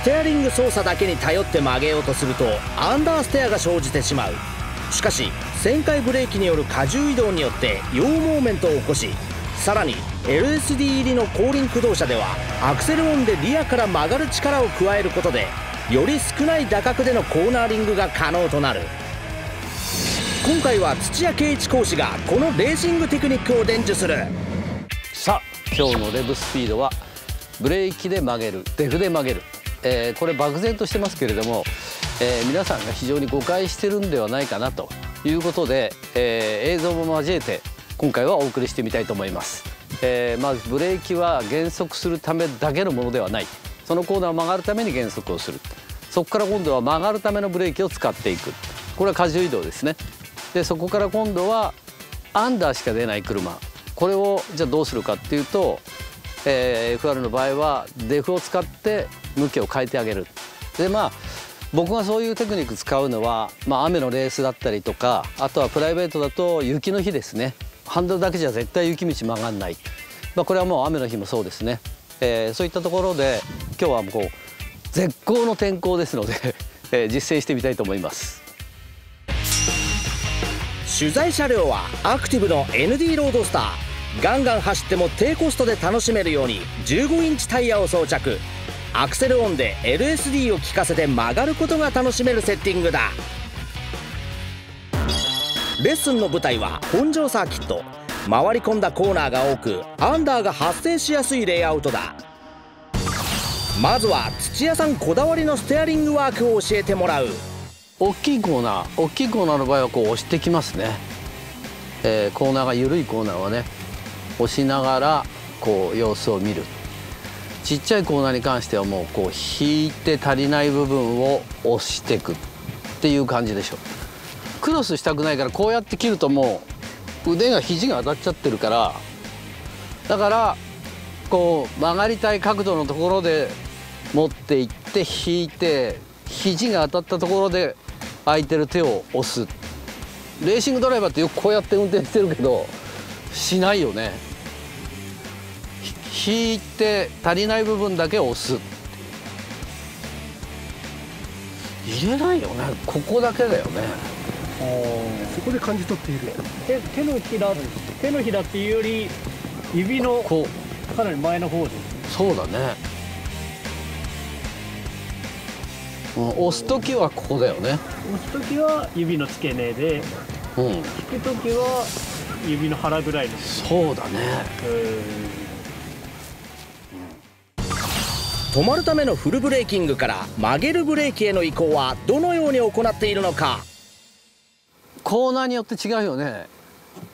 テアリング操作だけに頼って曲げようとするとアンダーステアが生じてしまう。しかし旋回ブレーキによる荷重移動によって陽モーメントを起こし、さらに LSD 入りの後輪駆動車ではアクセルオンでリアから曲がる力を加えることでより少ない打角でのコーナーリングが可能となる。今回は土屋圭一講師がこのレーシングテクニックを伝授する。さあ今日のレブスピードはブレーキで曲げる、デフで曲げる、これ漠然としてますけれども、皆さんが非常に誤解してるんではないかなということで、映像も交えて今回はお送りしてみたいと思います。まずブレーキは減速するためだけのものではない。そのコーナーを曲がるために減速をする。そこから今度は曲がるためのブレーキを使っていく。これは荷重移動ですね。でそこから今度はアンダーしか出ない車、これをじゃあどうするかっていうと、FR の場合はデフを使って向きを変えてあげる。で僕がそういうテクニック使うのは、雨のレースだったりとか、あとはプライベートだと雪の日ですね。ハンドルだけじゃ絶対雪道曲がんない、これはもう雨の日もそうですね。そういったところで今日はこう絶好の天候ですので実践してみたいと思います。取材車両はアクティブの ND ロードスター。ガンガン走っても低コストで楽しめるように15インチタイヤを装着。アクセルオンで LSD を効かせて曲がることが楽しめるセッティングだ。レッスンの舞台は本庄サーキット。回り込んだコーナーが多くアンダーが発生しやすいレイアウトだ。まずは土屋さんこだわりのステアリングワークを教えてもらう。大きいコーナーの場合はこう押してきますね。コーナーが緩いコーナーはね押しながらこう様子を見る。ちっちゃいコーナーに関してはもうこう引いて足りない部分を押していくっていう感じでしょう。クロスしたくないからこうやって切るともう腕が肘が当たっちゃってるから、だからこう曲がりたい角度のところで持っていって引いて、肘が当たったところで空いてる手を押す。レーシングドライバーってよくこうやって運転してるけどしないよね。引いて足りない部分だけ押す。入れないよね。ここだけだよね。そこで感じ取っている。手のひらっていうより指のこうかなり前の方です。そうだね。押す時はここだよね。押す時は指の付け根で、引く時は指の腹ぐらいです。そうだね。止まるためのフルブレーキングから曲げるブレーキへの移行はどのように行っているのか。コーナーによって違うよね。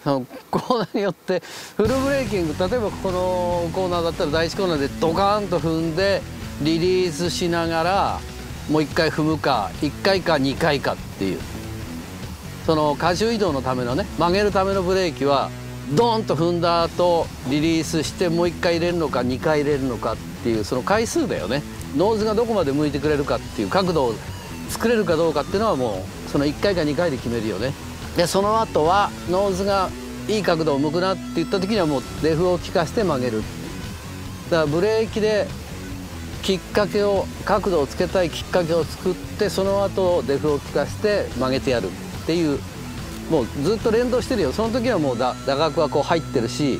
コーナーによってフルブレーキング、例えばこのコーナーだったら第1コーナーでドカーンと踏んでリリースしながらもう1回踏むか1回か2回かっていう、その荷重移動のためのね、曲げるためのブレーキはドーンと踏んだ後リリースしてもう1回入れるのか2回入れるのかっていう、その回数だよね。ノーズがどこまで向いてくれるかっていう角度を作れるかどうかっていうのはもうその1回か2回で決めるよね。でその後はノーズがいい角度を向くなって言った時にはもうデフを効かせて曲げる。だからブレーキできっかけを、角度をつけたいきっかけを作って、その後デフを効かせて曲げてやるっていう、もうずっと連動してるよ。その時はもう打角はこう入ってるし、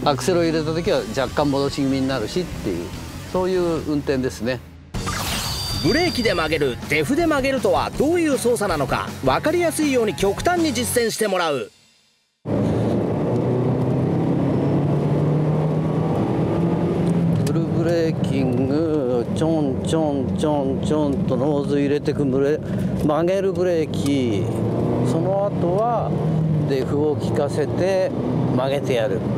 アクセルを入れた時は若干戻し気味になるしっていう、そういう運転ですね。ブレーキで曲げる、デフで曲げるとはどういう操作なのか分かりやすいように極端に実践してもらう。フルブレーキング、ちょんちょんちょんちょんとノーズ入れてく曲げるブレーキ、その後はデフを効かせて曲げてやるってい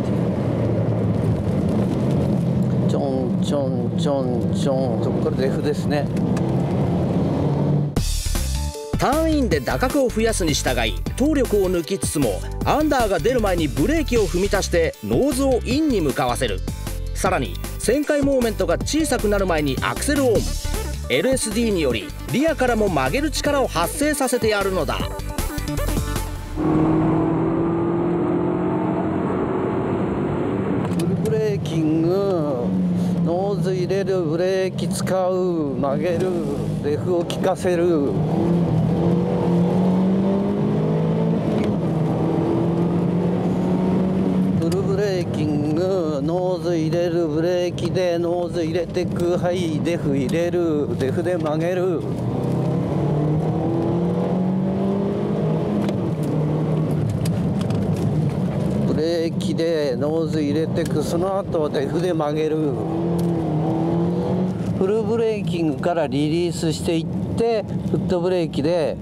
う、ちょんちょんちょんちょん、そこからデフですね。ターンインで打角を増やすに従い動力を抜きつつもアンダーが出る前にブレーキを踏み足してノーズをインに向かわせる。さらに旋回モーメントが小さくなる前にアクセルオン。 LSD によりリアからも曲げる力を発生させてやるのだ。フルブレーキング、ノーズ入入れる、ブレーキ使う、曲げる、レフを効かせる。フルブレーキング、ノーズ入れる、ブレーキでノーズ入れてく、はい、デフ入れる、デフで曲げる。ブレーキでノーズ入れてく、その後はデフで曲げる。フルブレーキングからリリースしていって、フットブレーキで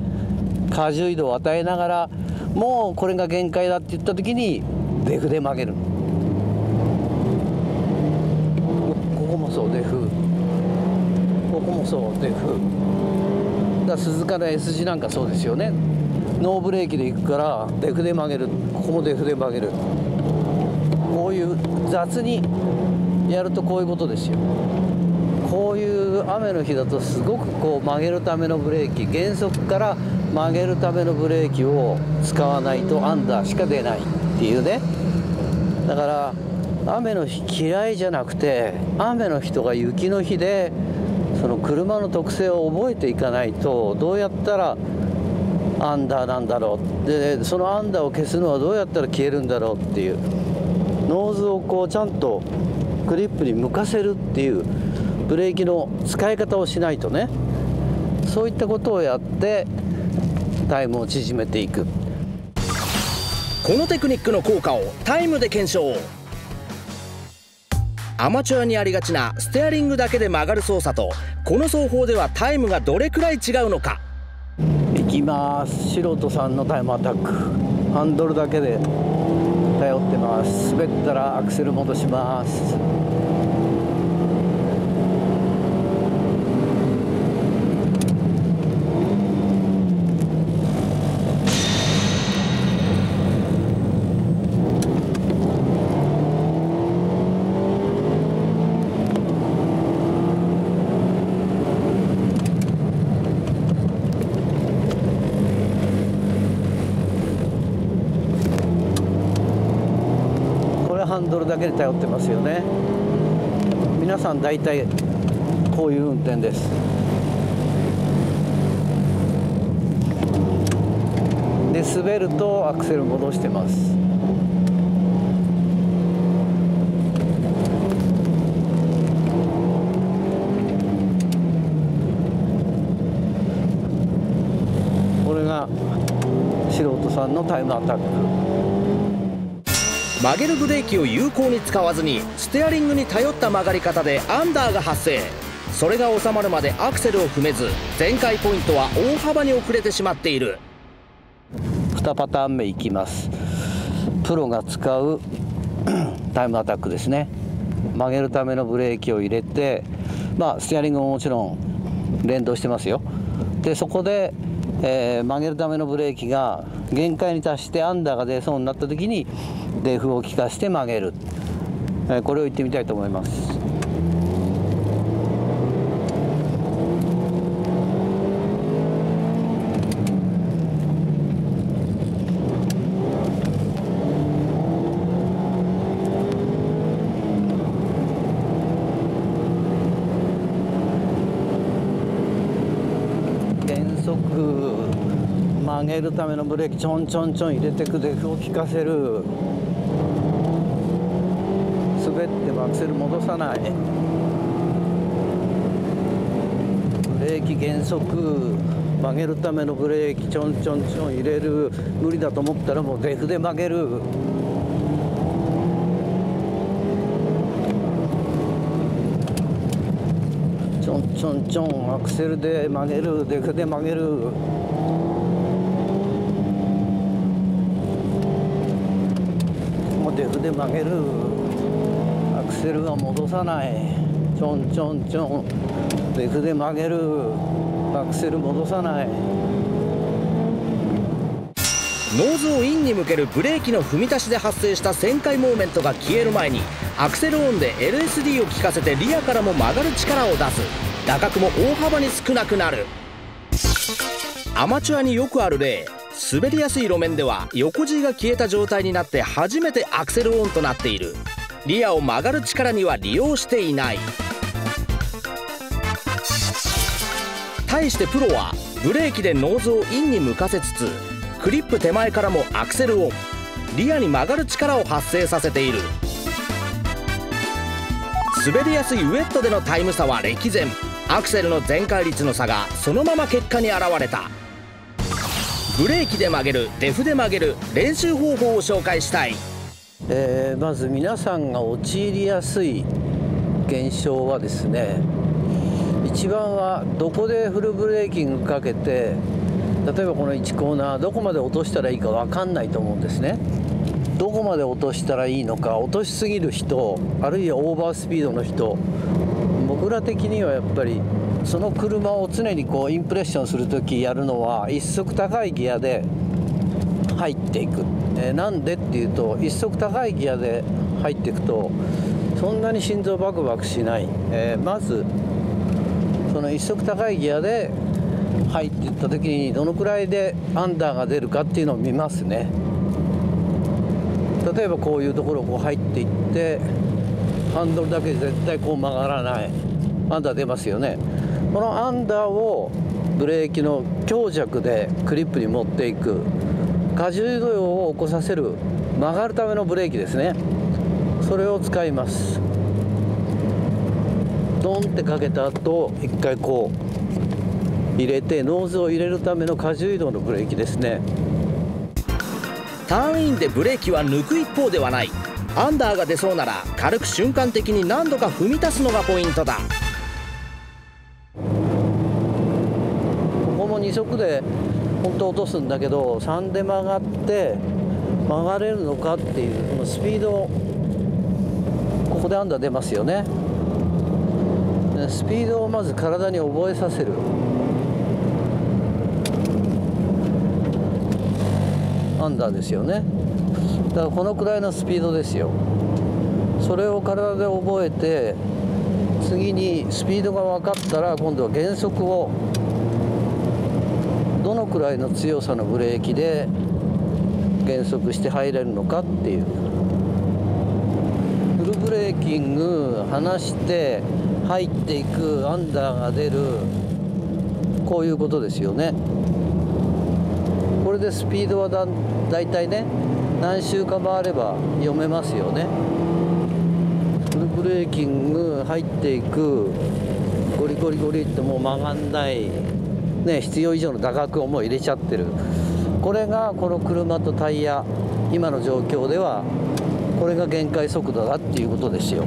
荷重移動を与えながら、もうこれが限界だって言った時にデフで曲げる。ここもそう、デフ。ここもそう、デフ。だから鈴鹿の S 字なんかそうですよね。ノーブレーキで行くからデフで曲げる、ここもデフで曲げる。こういう雑にやるとこういうことですよ。こういう雨の日だとすごくこう曲げるためのブレーキ、減速から曲げるためのブレーキを使わないとアンダーしか出ないっていうね。だから雨の日嫌いじゃなくて、雨の日とか雪の日でその車の特性を覚えていかないと、どうやったらアンダーなんだろう、でそのアンダーを消すのはどうやったら消えるんだろうっていう、ノーズをこうちゃんとグリップに向かせるっていうブレーキの使い方をしないとね。そういったことをやってタイムを縮めていく。このテクニックの効果をタイムで検証。アマチュアにありがちなステアリングだけで曲がる操作と、この走法ではタイムがどれくらい違うのか。いきます。素人さんのタイムアタック、ハンドルだけで頼ってます。滑ったらアクセル戻します。ハンドルだけで頼ってますよね。皆さん大体こういう運転です。で滑るとアクセル戻してます。これが素人さんのタイムアタック。曲げるブレーキを有効に使わずにステアリングに頼った曲がり方でアンダーが発生。それが収まるまでアクセルを踏めず、全開ポイントは大幅に遅れてしまっている。2パターン目いきます。プロが使うタイムアタックですね。曲げるためのブレーキを入れて、ステアリングももちろん連動してますよ。でそこで、曲げるためのブレーキが限界に達してアンダーが出そうになった時にデフを効かして曲げる、これを言ってみたいと思います。減速、曲げるためのブレーキちょんちょんちょん入れてく、デフを効かせる。滑ってもアクセル戻さない。ブレーキ減速、曲げるためのブレーキちょんちょんちょん入れる。無理だと思ったらもうデフで曲げる。ちょんちょんちょんアクセルで曲げる、デフで曲げる。もうデフで曲げる。アクセルは戻さない。ちょんちょんちょんデフで曲げる。アクセル戻さない。ノーズをインに向けるブレーキの踏み出しで発生した旋回モーメントが消える前に、アクセルオンで LSD を効かせてリアからも曲がる力を出す。打角も大幅に少なくなる。アマチュアによくある例、滑りやすい路面では横 G が消えた状態になって初めてアクセルオンとなっている。リアを曲がる力には利用していない。対してプロはブレーキでノーズをインに向かせつつ、クリップ手前からもアクセルオン、リアに曲がる力を発生させている。滑りやすいウェットでのタイム差は歴然。アクセルの全開率の差がそのまま結果に現れた。ブレーキで曲げる、デフで曲げる練習方法を紹介したい。まず皆さんが陥りやすい現象はですね、一番はどこでフルブレーキングかけて、例えばこの1コーナーどこまで落としたらいいか分かんないと思うんですね。どこまで落としたらいいのか、落としすぎる人、あるいはオーバースピードの人、僕ら的にはやっぱりその車を常にこうインプレッションする時やるのは一足高いギアで入っていく。なんでっていうと、一足高いギアで入っていくとそんなに心臓バクバクしない。まずその一足高いギアで入っていった時にどのくらいでアンダーが出るかっていうのを見ますね。例えばこういうところをこう入っていって、ハンドルだけ絶対こう曲がらない、アンダー出ますよね。このアンダーをブレーキの強弱でクリップに持っていく、荷重移動を起こさせる、曲がるためのブレーキですね。それを使います。ドンってかけた後、一回こう入れて、ノーズを入れるための荷重移動のブレーキですね。ターンインでブレーキは抜く一方ではない。アンダーが出そうなら軽く瞬間的に何度か踏み足すのがポイントだ。ここも2速で本当落とすんだけど、3で曲がって曲がれるのかっていう、このスピードをここでアンダー出ますよね。スピードをまず体に覚えさせる。アンダーですよね。だからこのくらいのスピードですよ。それを体で覚えて、次にスピードが分かったら今度は減速をどのくらいの強さのブレーキで減速して入れるのかっていう。フルブレーキング離して入っていく、アンダーが出る、こういうことですよね。これでスピードはだいたいね、何周か回れば読めますよね。フルブレーキング入っていく、ゴリゴリゴリってもう曲がんない、ね、必要以上の打角をもう入れちゃってる。これがこの車とタイヤ、今の状況ではこれが限界速度だっていうことですよ。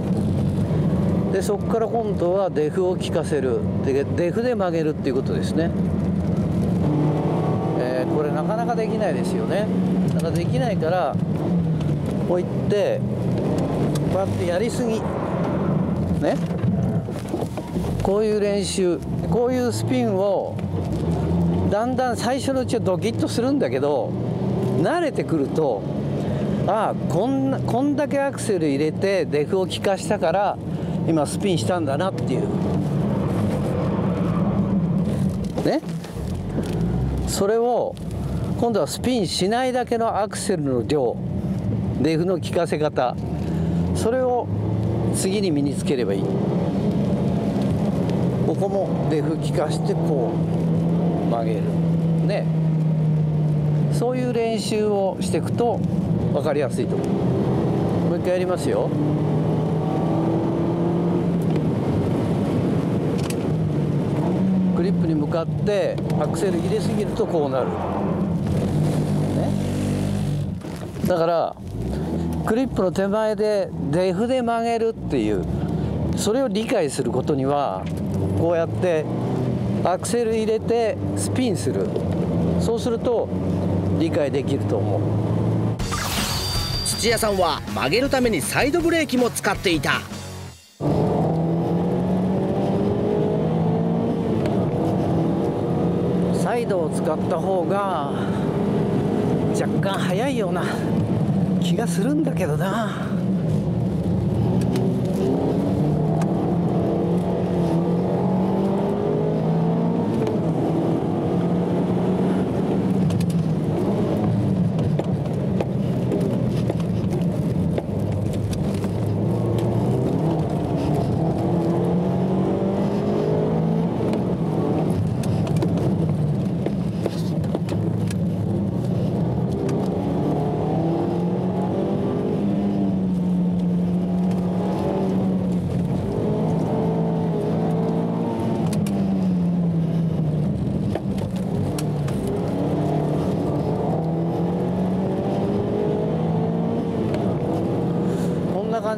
でそこから今度はデフを効かせる。でデフで曲げるっていうことですね。これなかなかできないですよね。だからできないから、こういってこうやってやりすぎね、こういう練習、こういうスピンをだんだん最初のうちはドキッとするんだけど、慣れてくると、ああこんだけアクセル入れてデフを効かしたから今スピンしたんだなっていうね。それを今度はスピンしないだけのアクセルの量、デフの効かせ方、それを次に身につければいい。ここもデフ効かしてこう曲げるね。そういう練習をしていくと分かりやすいと思う。もう一回やりますよ。クリップに向かってアクセル入れすぎるとこうなる、ね、だからクリップの手前でデフで曲げるっていう、それを理解することには、こうやってアクセル入れてスピンする。そうすると理解できると思う。土屋さんは曲げるためにサイドブレーキも使っていた。サイドを使った方が若干速いような気がするんだけどな。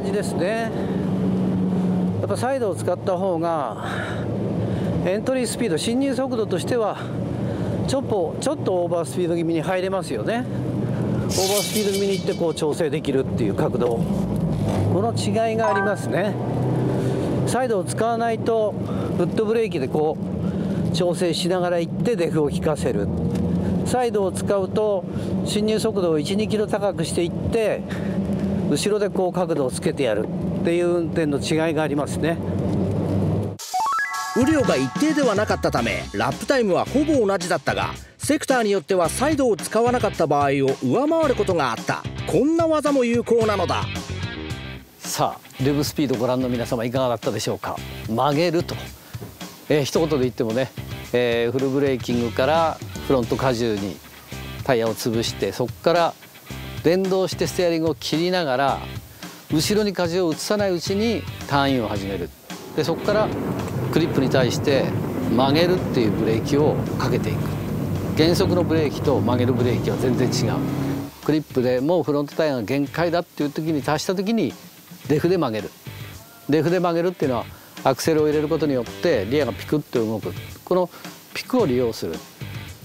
じですね。やっぱサイドを使った方がエントリースピード、進入速度としてはちょっとオーバースピード気味に入れますよね。オーバースピード気味にいってこう調整できるっていう角度、この違いがありますね。サイドを使わないとフットブレーキでこう調整しながらいってデフを効かせる。サイドを使うと進入速度を 1,2 キロ高くしていって後ろでこう角度をつけてやるっていう運転の違いがありますね。雨量が一定ではなかったためラップタイムはほぼ同じだったが、セクターによってはサイドを使わなかった場合を上回ることがあった。こんな技も有効なのだ。さあレブスピードご覧の皆様いかがだったでしょうか。曲げると、一言で言ってもね、フルブレーキングからフロント荷重にタイヤを潰して、そこから連動してステアリングを切りながら後ろに荷重を移さないうちにターンインを始める。でそこからクリップに対して曲げるっていうブレーキをかけていく。減速のブレーキと曲げるブレーキは全然違う。クリップでもうフロントタイヤが限界だっていう時に達した時にデフで曲げる。デフで曲げるっていうのはアクセルを入れることによってリアがピクッと動く。このピクを利用する。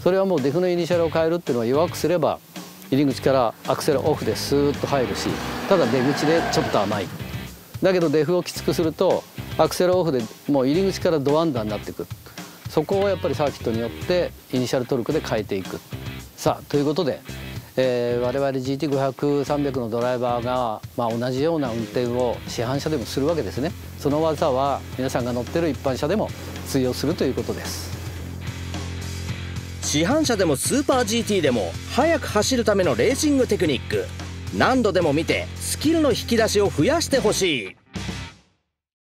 それはもうデフのイニシャルを変えるっていうのは弱くすれば入り口からアクセルオフでスーッと入るし、ただ出口でちょっと甘い。だけどデフをきつくするとアクセルオフでもう入り口からドアンダーになっていく。そこをやっぱりサーキットによってイニシャルトルクで変えていく。さあということで、我々 GT500、300のドライバーが、同じような運転を市販車でもするわけですね。その技は皆さんが乗ってる一般車でも通用するということです。市販車でもスーパー GT でも速く走るためのレーシングテクニック、何度でも見てスキルの引き出しを増やしてほしい。